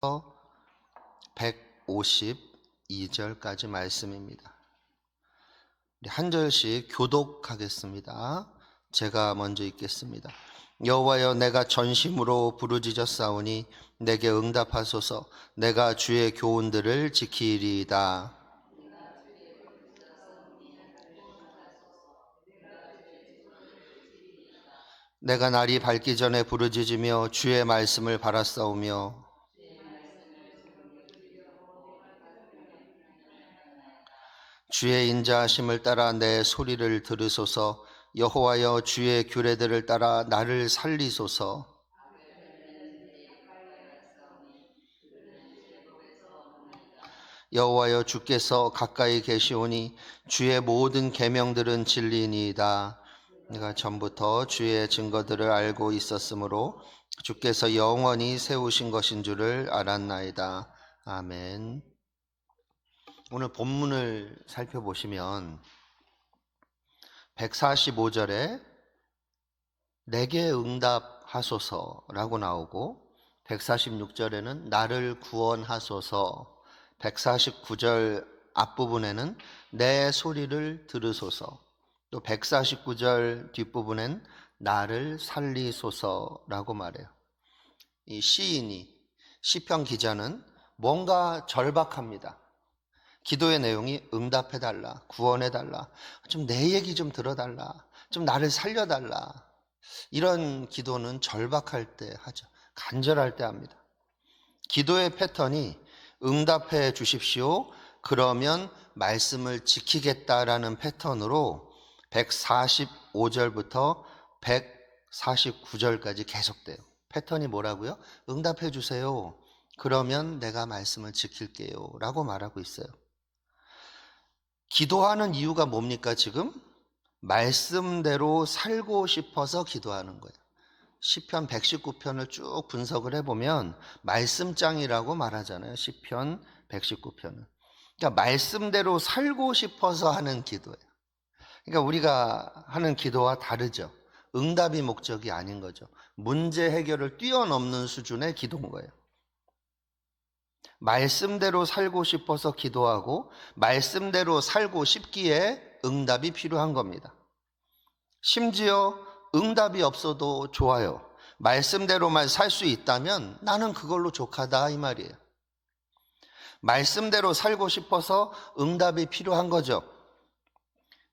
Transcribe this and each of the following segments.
152절까지 말씀입니다. 한 절씩 교독하겠습니다. 제가 먼저 읽겠습니다. 여호와여, 내가 전심으로 부르짖었사오니 내게 응답하소서. 내가 주의 교훈들을 지키리이다. 내가 날이 밝기 전에 부르짖으며 주의 말씀을 바랐사오며 주의 인자하심을 따라 내 소리를 들으소서. 여호와여, 주의 규례들을 따라 나를 살리소서. 여호와여, 주께서 가까이 계시오니 주의 모든 계명들은 진리니이다. 내가 전부터 주의 증거들을 알고 있었으므로 주께서 영원히 세우신 것인 줄을 알았나이다. 아멘. 오늘 본문을 살펴보시면 145절에 내게 응답하소서라고 나오고 146절에는 나를 구원하소서, 149절 앞부분에는 내 소리를 들으소서, 또 149절 뒷부분엔 나를 살리소서라고 말해요. 이 시인이, 시편 기자는 뭔가 절박합니다. 기도의 내용이 응답해달라, 구원해달라, 좀 내 얘기 좀 들어달라, 좀 나를 살려달라. 이런 기도는 절박할 때 하죠. 간절할 때 합니다. 기도의 패턴이 응답해 주십시오, 그러면 말씀을 지키겠다라는 패턴으로 145절부터 149절까지 계속돼요. 패턴이 뭐라고요? 응답해 주세요, 그러면 내가 말씀을 지킬게요 라고 말하고 있어요. 기도하는 이유가 뭡니까? 지금 말씀대로 살고 싶어서 기도하는 거예요. 시편 119편을 쭉 분석을 해보면 말씀장이라고 말하잖아요. 시편 119편은. 그러니까 말씀대로 살고 싶어서 하는 기도예요. 그러니까 우리가 하는 기도와 다르죠. 응답이 목적이 아닌 거죠. 문제 해결을 뛰어넘는 수준의 기도인 거예요. 말씀대로 살고 싶어서 기도하고 말씀대로 살고 싶기에 응답이 필요한 겁니다. 심지어 응답이 없어도 좋아요. 말씀대로만 살 수 있다면 나는 그걸로 족하다 이 말이에요. 말씀대로 살고 싶어서 응답이 필요한 거죠.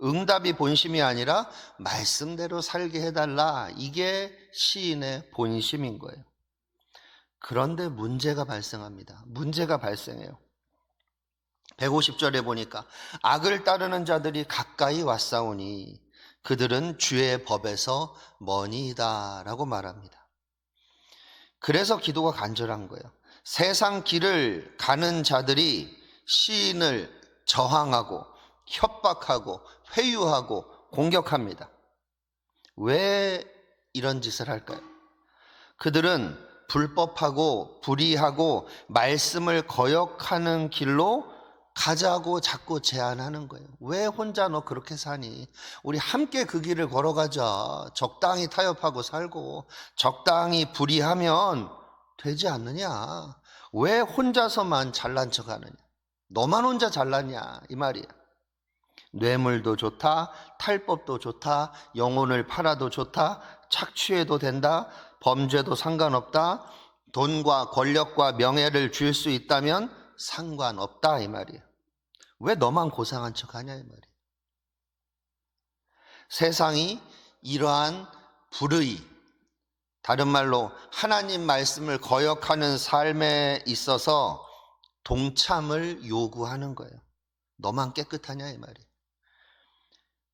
응답이 본심이 아니라 말씀대로 살게 해달라, 이게 시인의 본심인 거예요. 그런데 문제가 발생합니다. 문제가 발생해요. 150절에 보니까 악을 따르는 자들이 가까이 왔사오니 그들은 주의 법에서 머니이다 라고 말합니다. 그래서 기도가 간절한 거예요. 세상 길을 가는 자들이 시인을 저항하고 협박하고 회유하고 공격합니다. 왜 이런 짓을 할까요? 그들은 불법하고 불의하고 말씀을 거역하는 길로 가자고 자꾸 제안하는 거예요. 왜 혼자 너 그렇게 사니? 우리 함께 그 길을 걸어가자. 적당히 타협하고 살고 적당히 불의하면 되지 않느냐? 왜 혼자서만 잘난 척하느냐? 너만 혼자 잘났냐? 이 말이야. 뇌물도 좋다, 탈법도 좋다, 영혼을 팔아도 좋다, 착취해도 된다, 범죄도 상관없다, 돈과 권력과 명예를 줄 수 있다면 상관없다 이 말이에요. 왜 너만 고상한 척하냐 이 말이에요. 세상이 이러한 불의, 다른 말로 하나님 말씀을 거역하는 삶에 있어서 동참을 요구하는 거예요. 너만 깨끗하냐 이 말이에요.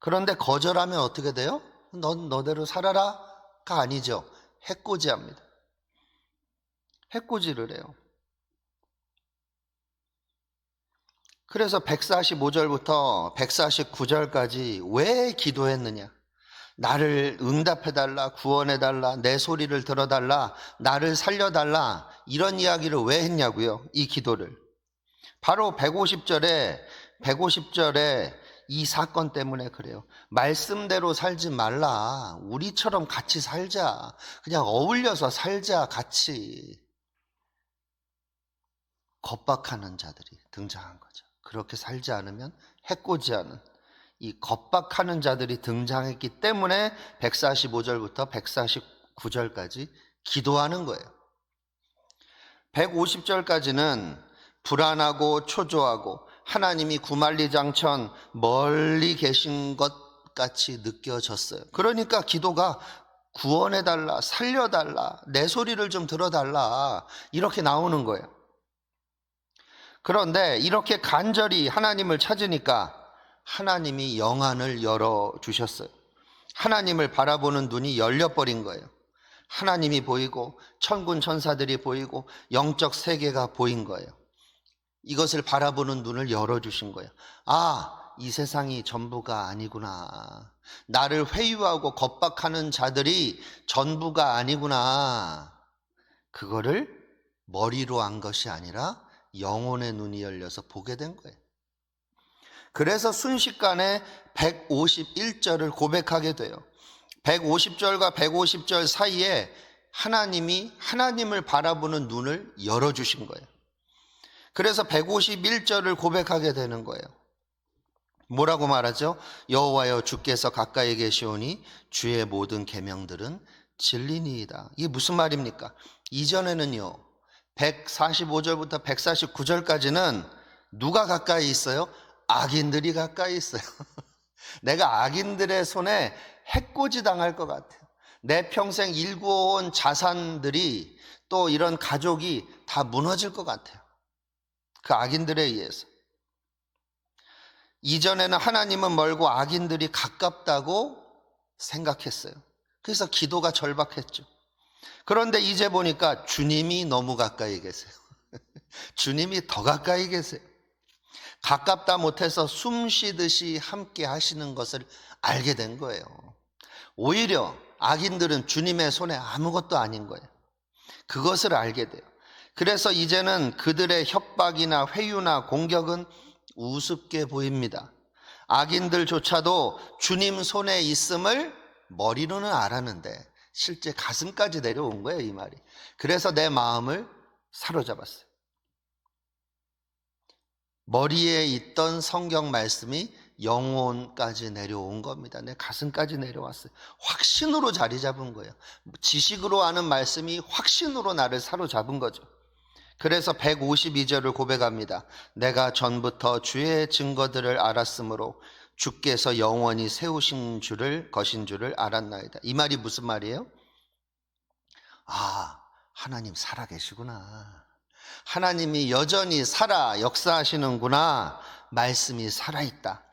그런데 거절하면 어떻게 돼요? 넌 너대로 살아라가 아니죠. 해코지합니다. 해코지를 해요. 그래서 145절부터 149절까지 왜 기도했느냐? 나를 응답해달라, 구원해달라, 내 소리를 들어달라, 나를 살려달라, 이런 이야기를 왜 했냐고요? 이 기도를. 바로 150절에 이 사건 때문에 그래요. 말씀대로 살지 말라. 우리처럼 같이 살자. 그냥 어울려서 살자, 같이. 겁박하는 자들이 등장한 거죠. 그렇게 살지 않으면 해코지하는 이 겁박하는 자들이 등장했기 때문에 145절부터 149절까지 기도하는 거예요. 150절까지는 불안하고 초조하고 하나님이 구만리장천 멀리 계신 것 같이 느껴졌어요. 그러니까 기도가 구원해달라, 살려달라, 내 소리를 좀 들어달라 이렇게 나오는 거예요. 그런데 이렇게 간절히 하나님을 찾으니까 하나님이 영안을 열어주셨어요. 하나님을 바라보는 눈이 열려버린 거예요. 하나님이 보이고 천군 천사들이 보이고 영적 세계가 보인 거예요. 이것을 바라보는 눈을 열어주신 거예요. 아, 이 세상이 전부가 아니구나. 나를 회유하고 겁박하는 자들이 전부가 아니구나. 그거를 머리로 안 것이 아니라 영혼의 눈이 열려서 보게 된 거예요. 그래서 순식간에 151절을 고백하게 돼요. 150절과 150절 사이에 하나님이 하나님을 바라보는 눈을 열어주신 거예요. 그래서 151절을 고백하게 되는 거예요. 뭐라고 말하죠? 여호와여 주께서 가까이 계시오니 주의 모든 계명들은 진리니이다. 이게 무슨 말입니까? 이전에는요 145절부터 149절까지는 누가 가까이 있어요? 악인들이 가까이 있어요. 내가 악인들의 손에 해코지 당할 것 같아요. 내 평생 일구어온 자산들이 또 이런 가족이 다 무너질 것 같아요. 그 악인들에 의해서. 이전에는 하나님은 멀고 악인들이 가깝다고 생각했어요. 그래서 기도가 절박했죠. 그런데 이제 보니까 주님이 너무 가까이 계세요. 주님이 더 가까이 계세요. 가깝다 못해서 숨 쉬듯이 함께 하시는 것을 알게 된 거예요. 오히려 악인들은 주님의 손에 아무것도 아닌 거예요. 그것을 알게 돼요. 그래서 이제는 그들의 협박이나 회유나 공격은 우습게 보입니다. 악인들조차도 주님 손에 있음을 머리로는 알았는데 실제 가슴까지 내려온 거예요, 이 말이. 그래서 내 마음을 사로잡았어요. 머리에 있던 성경 말씀이 영혼까지 내려온 겁니다. 내 가슴까지 내려왔어요. 확신으로 자리 잡은 거예요. 지식으로 아는 말씀이 확신으로 나를 사로잡은 거죠. 그래서 152절을 고백합니다. 내가 전부터 주의 증거들을 알았으므로 주께서 영원히 세우신 것인 줄을 알았나이다. 이 말이 무슨 말이에요? 아, 하나님 살아계시구나. 하나님이 여전히 살아 역사하시는구나. 말씀이 살아있다.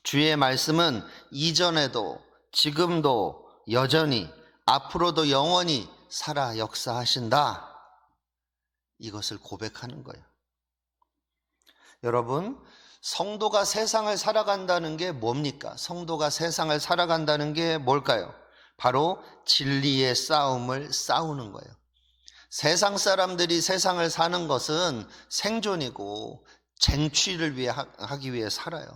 주의 말씀은 이전에도 지금도 여전히 앞으로도 영원히 살아 역사하신다. 이것을 고백하는 거예요. 여러분, 성도가 세상을 살아간다는 게 뭡니까? 성도가 세상을 살아간다는 게 뭘까요? 바로 진리의 싸움을 싸우는 거예요. 세상 사람들이 세상을 사는 것은 생존이고 쟁취를 위해 하기 위해 살아요.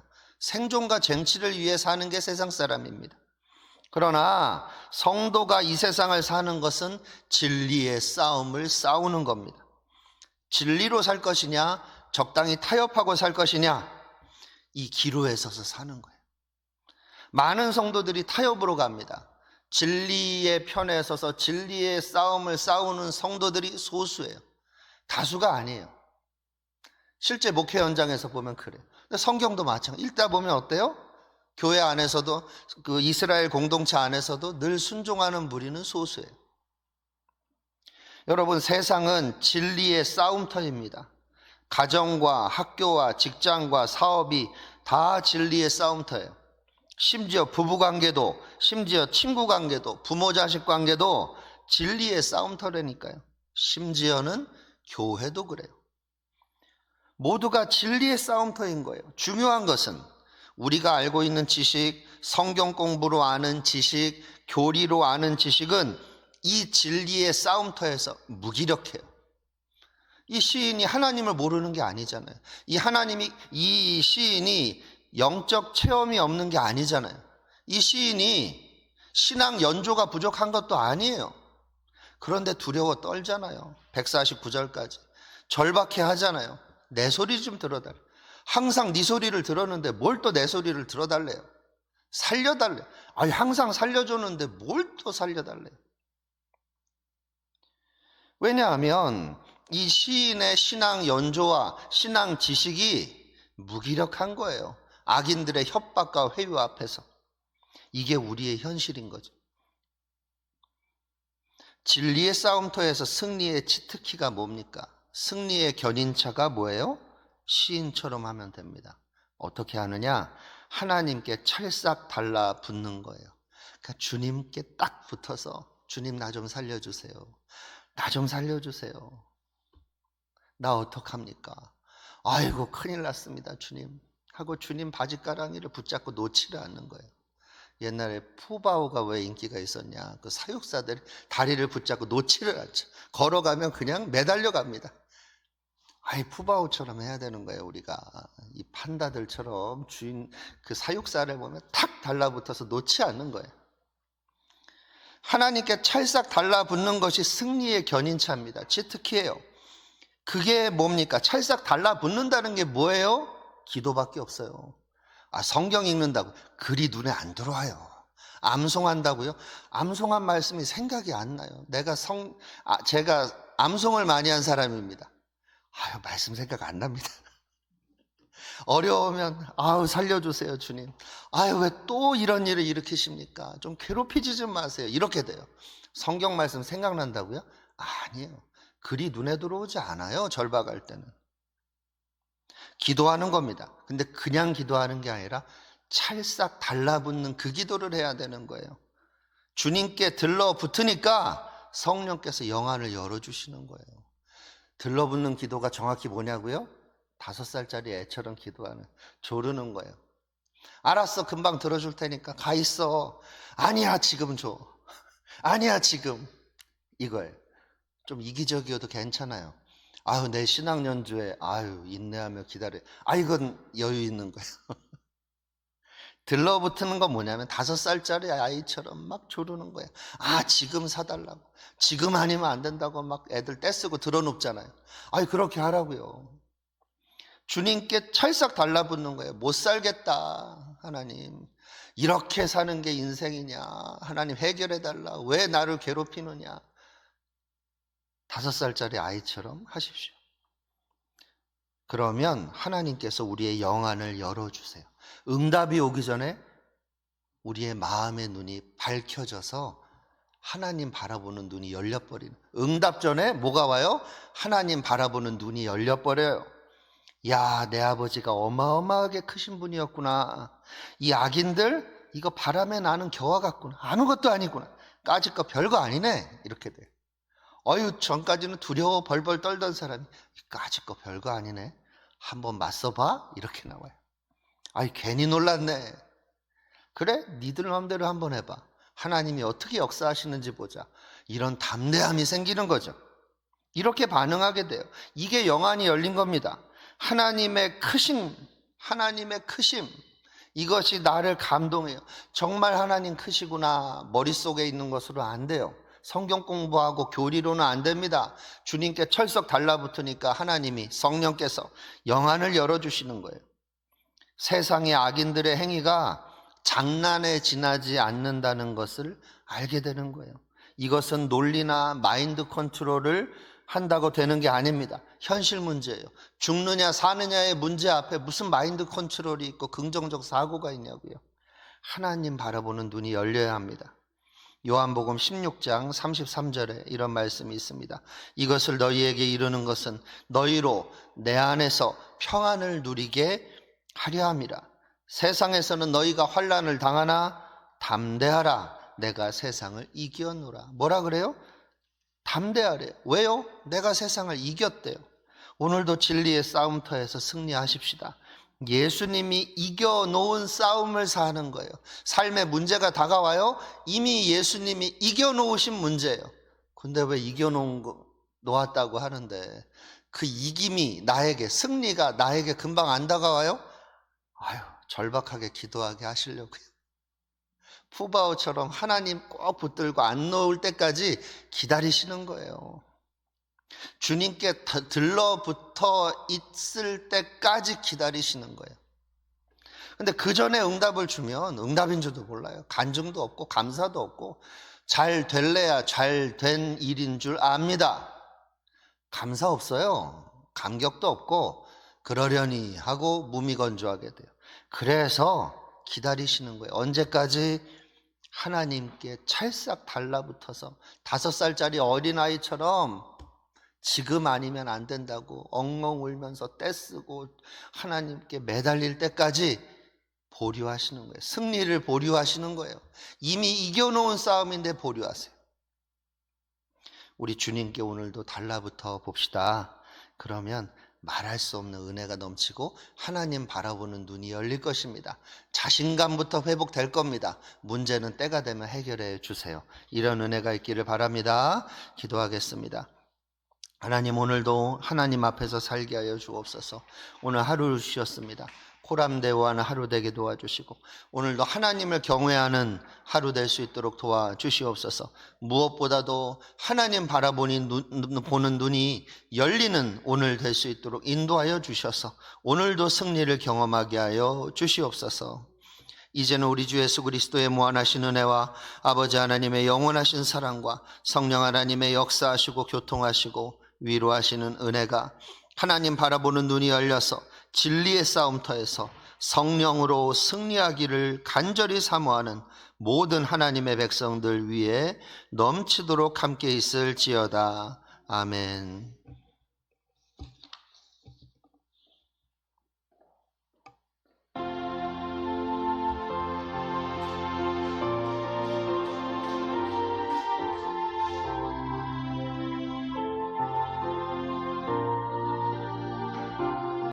생존과 쟁취를 위해 사는 게 세상 사람입니다. 그러나 성도가 이 세상을 사는 것은 진리의 싸움을 싸우는 겁니다. 진리로 살 것이냐, 적당히 타협하고 살 것이냐, 이 기로에 서서 사는 거예요. 많은 성도들이 타협으로 갑니다. 진리의 편에 서서 진리의 싸움을 싸우는 성도들이 소수예요. 다수가 아니에요. 실제 목회 현장에서 보면 그래요. 근데 성경도 마찬가지. 읽다 보면 어때요? 교회 안에서도 그 이스라엘 공동체 안에서도 늘 순종하는 무리는 소수예요. 여러분, 세상은 진리의 싸움터입니다. 가정과 학교와 직장과 사업이 다 진리의 싸움터예요. 심지어 부부관계도, 심지어 친구관계도, 부모자식 관계도 진리의 싸움터라니까요. 심지어는 교회도 그래요. 모두가 진리의 싸움터인 거예요. 중요한 것은 우리가 알고 있는 지식, 성경 공부로 아는 지식, 교리로 아는 지식은 이 진리의 싸움터에서 무기력해요. 이 시인이 하나님을 모르는 게 아니잖아요. 이 시인이 영적 체험이 없는 게 아니잖아요. 이 시인이 신앙 연조가 부족한 것도 아니에요. 그런데 두려워 떨잖아요. 149절까지 절박해 하잖아요. 내 소리 좀 들어달래. 항상 네 소리를 들었는데 뭘 또 내 소리를 들어달래요. 살려달래. 아니 항상 살려줬는데 뭘 또 살려달래요. 왜냐하면 이 시인의 신앙 연조와 신앙 지식이 무기력한 거예요. 악인들의 협박과 회유 앞에서. 이게 우리의 현실인 거죠. 진리의 싸움터에서 승리의 치트키가 뭡니까? 승리의 견인차가 뭐예요? 시인처럼 하면 됩니다. 어떻게 하느냐? 하나님께 찰싹 달라붙는 거예요. 그러니까 주님께 딱 붙어서 주님 나 좀 살려주세요. 나 좀 살려주세요. 나 어떡합니까? 아이고 큰일 났습니다 주님 하고 주님 바지가랑이를 붙잡고 놓지를 않는 거예요. 옛날에 푸바오가 왜 인기가 있었냐? 그 사육사들이 다리를 붙잡고 놓지를 않죠. 걸어가면 그냥 매달려 갑니다. 아이 푸바오처럼 해야 되는 거예요. 우리가 이 판다들처럼 주인 그 사육사를 보면 탁 달라붙어서 놓지 않는 거예요. 하나님께 찰싹 달라붙는 것이 승리의 견인차입니다. 치트키예요. 그게 뭡니까? 찰싹 달라붙는다는 게 뭐예요? 기도밖에 없어요. 성경 읽는다고 글이 눈에 안 들어와요. 암송한다고요? 암송한 말씀이 생각이 안 나요. 제가 암송을 많이 한 사람입니다. 말씀 생각 안 납니다. 어려우면 살려주세요 주님. 왜 또 이런 일을 일으키십니까? 좀 괴롭히지 좀 마세요. 이렇게 돼요. 성경 말씀 생각난다고요? 아니에요. 글이 눈에 들어오지 않아요. 절박할 때는. 기도하는 겁니다. 근데 그냥 기도하는 게 아니라 찰싹 달라붙는 그 기도를 해야 되는 거예요. 주님께 들러붙으니까 성령께서 영안을 열어주시는 거예요. 들러붙는 기도가 정확히 뭐냐고요? 5살짜리 애처럼 기도하는, 조르는 거예요. 알았어, 금방 들어줄 테니까 가 있어. 아니야, 지금 줘. 아니야, 지금. 이거예요. 좀 이기적이어도 괜찮아요. 내 신앙 연주에 인내하며 기다려. 이건 여유 있는 거예요. 들러붙는 건 뭐냐면 5살짜리 아이처럼 막 조르는 거예요. 지금 사달라고. 지금 아니면 안 된다고 막 애들 떼쓰고 들어눕잖아요. 그렇게 하라고요. 주님께 찰싹 달라붙는 거예요. 못 살겠다 하나님. 이렇게 사는 게 인생이냐. 하나님 해결해달라. 왜 나를 괴롭히느냐. 5살짜리 아이처럼 하십시오. 그러면 하나님께서 우리의 영안을 열어주세요. 응답이 오기 전에 우리의 마음의 눈이 밝혀져서 하나님 바라보는 눈이 열려버리는. 응답 전에 뭐가 와요? 하나님 바라보는 눈이 열려버려요. 야, 내 아버지가 어마어마하게 크신 분이었구나. 이 악인들 이거 바람에 나는 겨와 같구나. 아무것도 아니구나. 까짓 거 별거 아니네. 이렇게 돼요. 전까지는 두려워 벌벌 떨던 사람이 까짓 거 별거 아니네. 한번 맞서봐? 이렇게 나와요. 괜히 놀랐네. 그래? 니들 마음대로 한번 해봐. 하나님이 어떻게 역사하시는지 보자. 이런 담대함이 생기는 거죠. 이렇게 반응하게 돼요. 이게 영안이 열린 겁니다. 하나님의 크심, 이것이 나를 감동해요. 정말 하나님 크시구나. 머릿속에 있는 것으로 안 돼요. 성경 공부하고 교리로는 안 됩니다. 주님께 철썩 달라붙으니까 하나님이, 성령께서 영안을 열어주시는 거예요. 세상의 악인들의 행위가 장난에 지나지 않는다는 것을 알게 되는 거예요. 이것은 논리나 마인드 컨트롤을 한다고 되는 게 아닙니다. 현실 문제예요. 죽느냐 사느냐의 문제 앞에 무슨 마인드 컨트롤이 있고 긍정적 사고가 있냐고요. 하나님 바라보는 눈이 열려야 합니다. 요한복음 16장 33절에 이런 말씀이 있습니다. 이것을 너희에게 이르는 것은 너희로 내 안에서 평안을 누리게 하려 함이라. 세상에서는 너희가 환난을 당하나 담대하라. 내가 세상을 이겨노라. 뭐라 그래요? 담대하래. 왜요? 내가 세상을 이겼대요. 오늘도 진리의 싸움터에서 승리하십시다. 예수님이 이겨놓은 싸움을 사는 거예요. 삶에 문제가 다가와요. 이미 예수님이 이겨놓으신 문제예요. 근데 왜 놓았다고 하는데 그 이김이 나에게, 승리가 나에게 금방 안 다가와요? 절박하게 기도하게 하시려고요. 푸바오처럼 하나님 꼭 붙들고 안 놓을 때까지 기다리시는 거예요. 주님께 들러붙어 있을 때까지 기다리시는 거예요. 근데 그 전에 응답을 주면 응답인 줄도 몰라요. 간증도 없고 감사도 없고 잘 될래야 잘 된 일인 줄 압니다. 감사 없어요. 감격도 없고 그러려니 하고 무미건조하게 돼요. 그래서 기다리시는 거예요. 언제까지? 하나님께 찰싹 달라붙어서 5살짜리 어린아이처럼 지금 아니면 안 된다고 엉엉 울면서 떼쓰고 하나님께 매달릴 때까지 보류하시는 거예요. 승리를 보류하시는 거예요. 이미 이겨놓은 싸움인데 보류하세요. 우리 주님께 오늘도 달라붙어 봅시다. 그러면 말할 수 없는 은혜가 넘치고 하나님 바라보는 눈이 열릴 것입니다. 자신감부터 회복될 겁니다. 문제는 때가 되면 해결해 주세요. 이런 은혜가 있기를 바랍니다. 기도하겠습니다. 하나님, 오늘도 하나님 앞에서 살게 하여 주옵소서. 오늘 하루를 주셨습니다. 코람대오하는 하루 되게 도와주시고 오늘도 하나님을 경외하는 하루 될 수 있도록 도와주시옵소서. 무엇보다도 하나님 바라보는 보는 눈이 열리는 오늘 될 수 있도록 인도하여 주셔서 오늘도 승리를 경험하게 하여 주시옵소서. 이제는 우리 주 예수 그리스도의 무한하신 은혜와 아버지 하나님의 영원하신 사랑과 성령 하나님의 역사하시고 교통하시고 위로하시는 은혜가 하나님 바라보는 눈이 열려서 진리의 싸움터에서 성령으로 승리하기를 간절히 사모하는 모든 하나님의 백성들 위에 넘치도록 함께 있을지어다. 아멘.